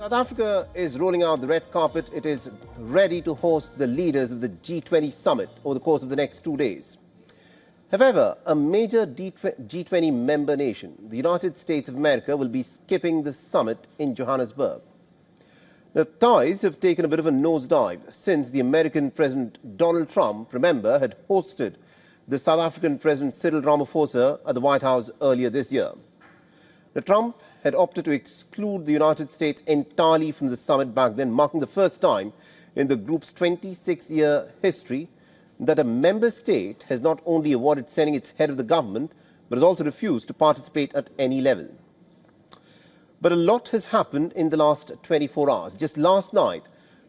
South Africa is rolling out the red carpet. It is ready to host the leaders of the G20 Summit over the course of the next 2 days. However, a major G20 member nation, the United States of America, will be skipping the summit in Johannesburg. The ties have taken a bit of a nosedive since the American President Donald Trump, remember, had hosted the South African President Cyril Ramaphosa at the White House earlier this year. Now, Trump had opted to exclude the United States entirely from the summit back then, marking the first time in the group's 26-year history that a member state has not only avoided sending its head of the government, but has also refused to participate at any level. But a lot has happened in the last 24 hours. Just last night,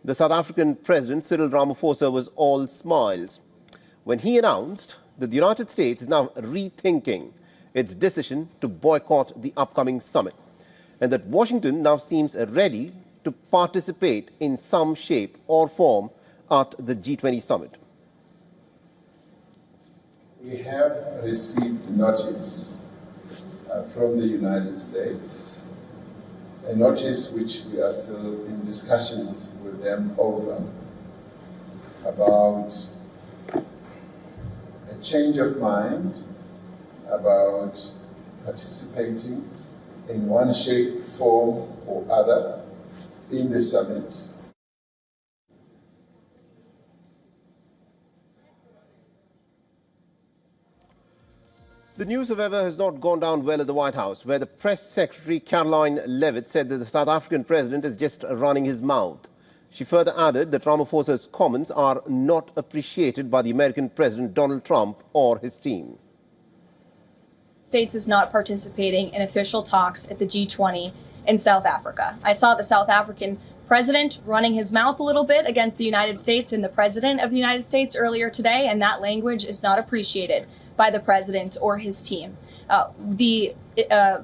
the South African President Cyril Ramaphosa was all smiles when he announced that the United States is now rethinking its decision to boycott the upcoming summit, and that Washington now seems ready to participate in some shape or form at the G20 summit. We have received notice from the United States, a notice which we are still in discussions with them over, about a change of mind about participating in one shape, form or other in the summit. The news, however, has not gone down well at the White House, where the press secretary Caroline Leavitt said that the South African president is just running his mouth. She further added that Ramaphosa's comments are not appreciated by the American President Donald Trump or his team. States is not participating in official talks at the G20 in South Africa. I saw the South African president running his mouth a little bit against the United States and the president of the United States earlier today, and that language is not appreciated by the president or his team. The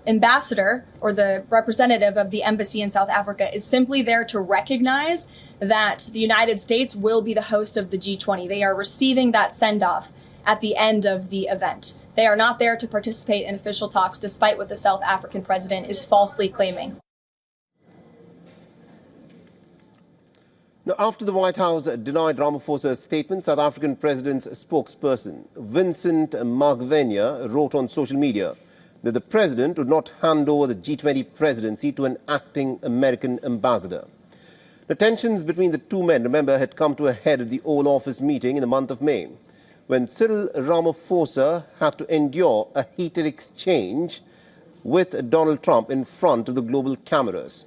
ambassador or the representative of the embassy in South Africa is simply there to recognize that the United States will be the host of the G20. They are receiving that send-off at the end of the event. They are not there to participate in official talks, despite what the South African president is falsely claiming. Now, after the White House denied Ramaphosa's statement, South African president's spokesperson, Vincent Magwenya, wrote on social media that the president would not hand over the G20 presidency to an acting American ambassador. The tensions between the two men, remember, had come to a head at the Oval Office meeting in the month of May, when Cyril Ramaphosa had to endure a heated exchange with Donald Trump in front of the global cameras.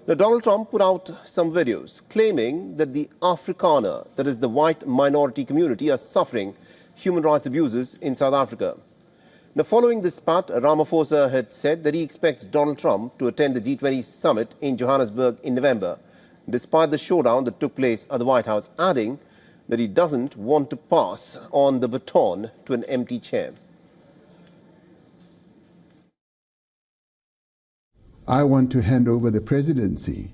Now, Donald Trump put out some videos claiming that the Afrikaner, that is the white minority community, are suffering human rights abuses in South Africa. Now, following this spat, Ramaphosa had said that he expects Donald Trump to attend the G20 summit in Johannesburg in November, despite the showdown that took place at the White House, adding that he doesn't want to pass on the baton to an empty chair. I want to hand over the presidency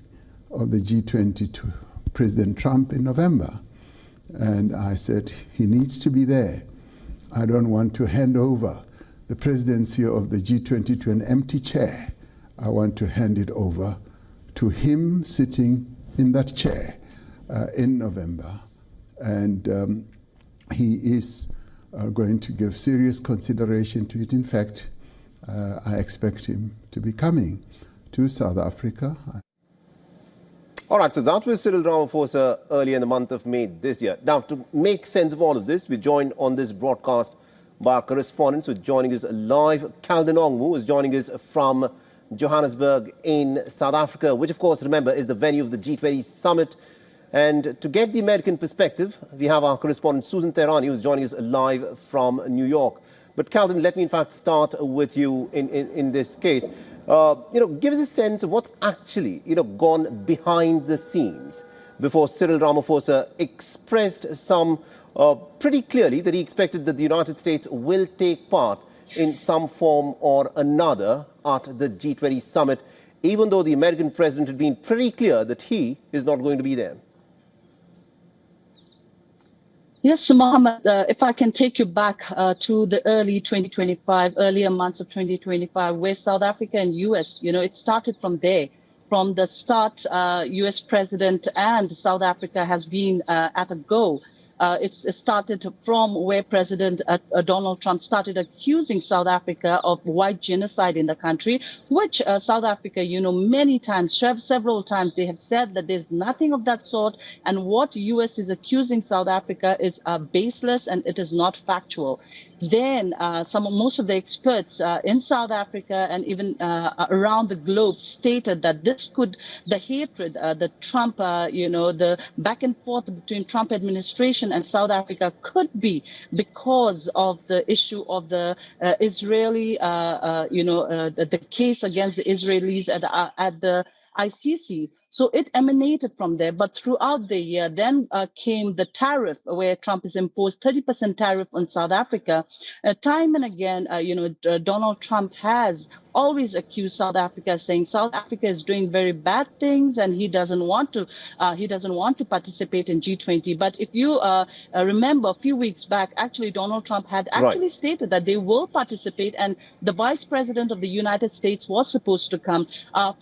of the G20 to President Trump in November. And I said, he needs to be there. I don't want to hand over the presidency of the G20 to an empty chair. I want to hand it over to him sitting in that chair in November. And he is going to give serious consideration to it. In fact, I expect him to be coming to South Africa. All right, so that was Cyril Ramaphosa earlier in the month of May this year. Now, to make sense of all of this, we're joined on this broadcast by our correspondents who are joining us live. Calden Ongmu is joining us from Johannesburg in South Africa, which, of course, remember, is the venue of the G20 Summit. And to get the American perspective, we have our correspondent Susan Tehrani, who's joining us live from New York. But Calden, let me in fact start with you in this case. Give us a sense of what's actually, gone behind the scenes before Cyril Ramaphosa expressed some pretty clearly that he expected that the United States will take part in some form or another at the G20 summit, even though the American president had been pretty clear that he is not going to be there. Yes, Mohammed, if I can take you back to the earlier months of 2025, where South Africa and US, it started from there, from the start, U.S. President and South Africa has been at a go. It started from where President Donald Trump started accusing South Africa of white genocide in the country, which South Africa, many times, several times, they have said that there's nothing of that sort. And what U.S. is accusing South Africa is baseless and it is not factual. Then most of the experts in South Africa and even around the globe stated that the hatred, the Trump, the back and forth between Trump administration and South Africa could be because of the issue of the Israeli, the case against the Israelis at the ICC. So it emanated from there. But throughout the year, then came the tariff, where Trump has imposed 30% tariff on South Africa. Time and again, Donald Trump has always accused South Africa, saying South Africa is doing very bad things and he doesn't want to participate in G20. But if you remember a few weeks back, actually Donald Trump had actually stated that they will participate, and the Vice President of the United States was supposed to come.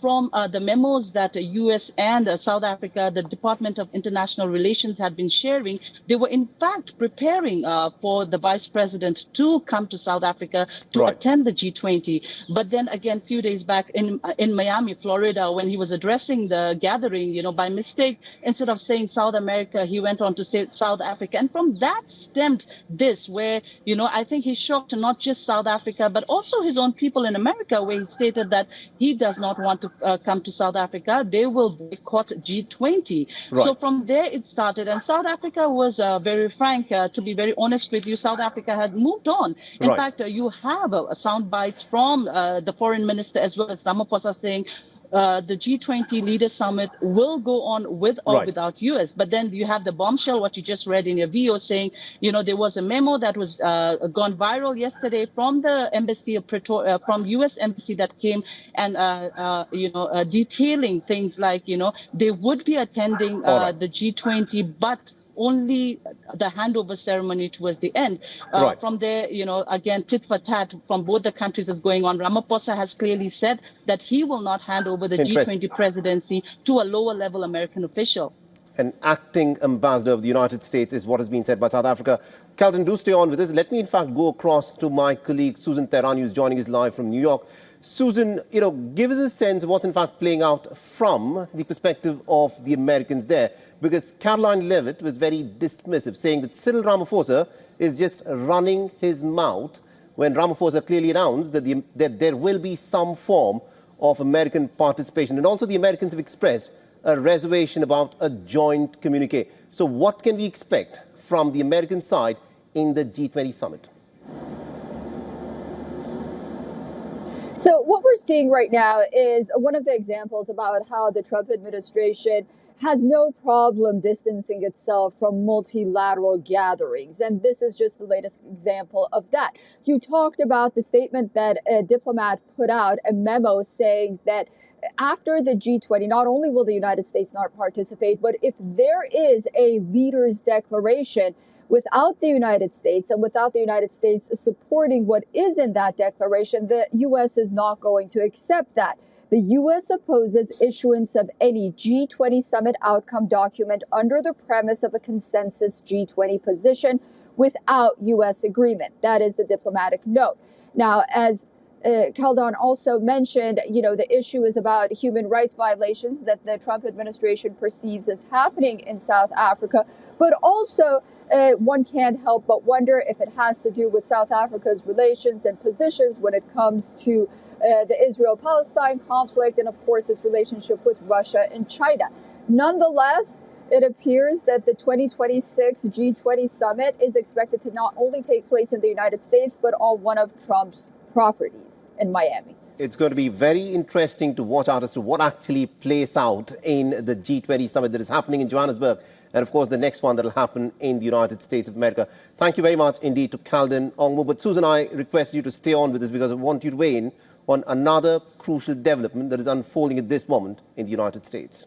From the memos that the U.S. and South Africa, the Department of International Relations had been sharing, they were in fact preparing for the Vice President to come to South Africa to attend the G20. But then again, a few days back in Miami, Florida, when he was addressing the gathering, by mistake, instead of saying South America, he went on to say South Africa. And from that stemmed this, where, I think he shocked not just South Africa, but also his own people in America, where he stated that he does not want to come to South Africa. They will boycott G20. So from there it started. And South Africa was very frank, to be very honest with you, South Africa had moved on. In fact, you have sound bites from the foreign minister as well as Ramaphosa saying the G20 Leaders Summit will go on with or without US. But then you have the bombshell, what you just read in your video, saying, there was a memo that was gone viral yesterday from the embassy of Pretoria, from US embassy, that came and, detailing things like, they would be attending the G20, but only the handover ceremony towards the end. From there, again, tit for tat from both the countries is going on. Ramaphosa has clearly said that he will not hand over the G20 presidency to a lower level American official. An acting ambassador of the United States is what has been said by South Africa. Calvin, do stay on with us. Let me, in fact, go across to my colleague Susan Tehrani, who's joining us live from New York. Susan, give us a sense of what's in fact playing out from the perspective of the Americans there, because Caroline Leavitt was very dismissive, saying that Cyril Ramaphosa is just running his mouth when Ramaphosa clearly announced that there will be some form of American participation. And also the Americans have expressed a reservation about a joint communique. So what can we expect from the American side in the G20 summit? So what we're seeing right now is one of the examples about how the Trump administration has no problem distancing itself from multilateral gatherings. And this is just the latest example of that. You talked about the statement that a diplomat put out, a memo saying that after the G20, not only will the United States not participate, but if there is a leaders' declaration without the United States and without the United States supporting what is in that declaration, the U.S. is not going to accept that. The U.S. opposes issuance of any G20 summit outcome document under the premise of a consensus G20 position without U.S. agreement. That is the diplomatic note. Now, as Kaldon also mentioned, the issue is about human rights violations that the Trump administration perceives as happening in South Africa, but also one can't help but wonder if it has to do with South Africa's relations and positions when it comes to the Israel-Palestine conflict and, of course, its relationship with Russia and China. Nonetheless, it appears that the 2026 G20 summit is expected to not only take place in the United States, but on one of Trump's properties in Miami. It's going to be very interesting to watch out as to what actually plays out in the G20 summit that is happening in Johannesburg, and of course the next one that will happen in the United States of America. Thank you very much indeed to Kaldon Ongmo. But Susan, I request you to stay on with us because I want you to weigh in on another crucial development that is unfolding at this moment in the United States.